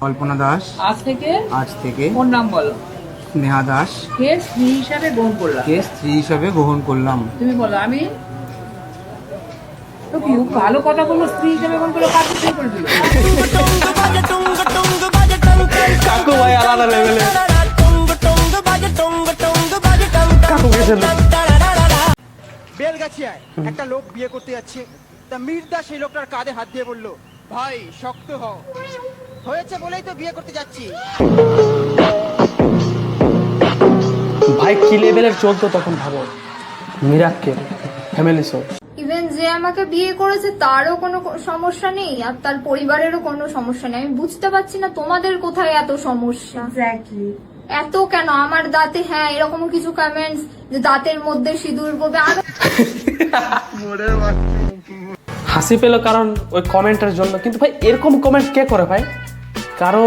কল্পনা দাস। আজ থেকে ফোন নাম বলো। স্নেহা দাস কে স্ত্রী হিসাবে গ্রহণ করলাম? কে স্ত্রী হিসাবে গ্রহণ করলাম। তুমি বলো। আমি তো খুব ভালো কথা বললো, স্ত্রী হিসাবে গ্রহণ করলো, কাকে স্ত্রী করে দিল? কাকু ভাই আলাদা লেভেলে কাকু গেছে। বেলগাছিয়ায় একটা লোক বিয়ে করতে যাচ্ছে, তা মির্জা সেই লোকটার কাঁধে হাত দিয়ে বলল, ভাই শক্ত হও, হয়েছে বলেই তো বিয়ে করতে যাচ্ছি। ভাই কি লেভেলের চলতো তখন, ভাবো। Mirakkel family show. ইভেন যে আমাকে বিয়ে করেছে তারও কোনো সমস্যা নেই, আর তার পরিবারেরও কোনো সমস্যা নেই। আমি বুঝতে পারছি না তোমাদের কোথায় এত সমস্যা। এত কেন আমার দাঁতে? হ্যাঁ, এরকম কিছু কমেন্টস যে দাঁতের মধ্যে সিঁদুর পড়বে। হাসি পেলো কারণ ওই কমেন্টের জন্য, কিন্তু ভাই এরকম কমেন্ট কে করে ভাই? কারো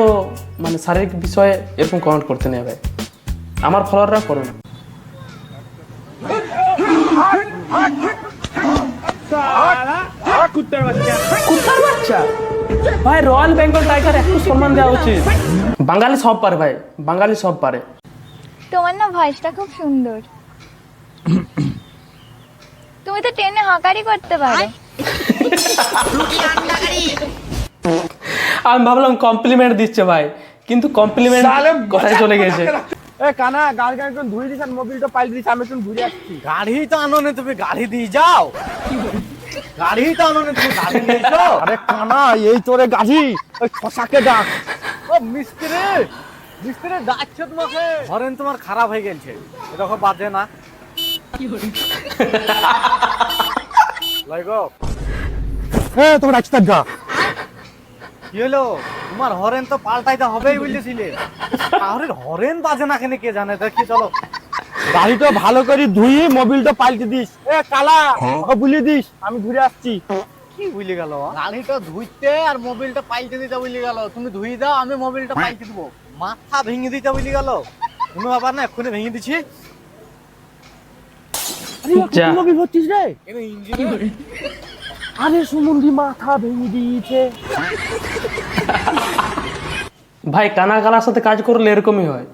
মানে শারীরিক বিষয়ে এরকম কমেন্ট করতে নেই ভাই, আমার ফলোয়াররা করো না। কুত্তার বাচ্চা ভাই, রয়্যাল বেঙ্গল টাইগার একটু সম্মান দেওয়া উচিত। বাঙালি সব পারে ভাই, বাঙালি সব পারে। তোমার না ভয়েসটা খুব সুন্দর। তুমি তো টেনে হকারি করতে পারো। আমি ভাবলাম কমপ্লিমেন্ট দিচ্ছে ভাই, কিন্তু কমপ্লিমেন্ট কোথায় চলে গেছে। কানা গাড়ি একজন ধুয়ে দিস আর মোবিলটা পাল্টে দিস, আমি একটু ঘুরে আসছি। গাড়ি তো আনো না, তুমি গাড়ি দিয়ে যাও। গাড়ি তো আনো না, তুমি গাড়ি নিয়ে যাও। আরে কানা, এই তোরে গাড়ি, ওই খসাকে ডাক। ও মিস্ত্রি, মিস্ত্রি ডাকছে তোমাকে। হরেন তোমার খারাপ হয়ে গেছে, এরকম বাজে না। লাগো হ্যাঁ, তোমার ডাকছে গা। কি হলো? তোমার হরেন তো পাল্টাইতে হবেই বলতেছিলে। আরে হরেন বাজে না কেন কে জানে। দেখি চলো, গাড়িটা ভালো করে ধুই, মোবিলটা পাল্টে দিস। এ কালা, ওকে বুলিয়ে দিস, আমি ঘুরে আসছি। কি ভুলে গেল? গাড়িটা ধুইতে আর মোবিলটা পাল্টে দিতে ভুলে গেল। তুমি ধুই দাও, আমি মোবিলটা পাল্টে দেবো। মাথা ভেঙে দিতে ভুলে গেল। কোনো ব্যাপার না, এক্ষুনি ভেঙে দিচ্ছি। মোবিল হচ্ছিস রে, আরে সুমন্দি মাথা ভেঙে দিয়েছে। ভাই কানা কালার সাথে কাজ করলে এরকমই হয়।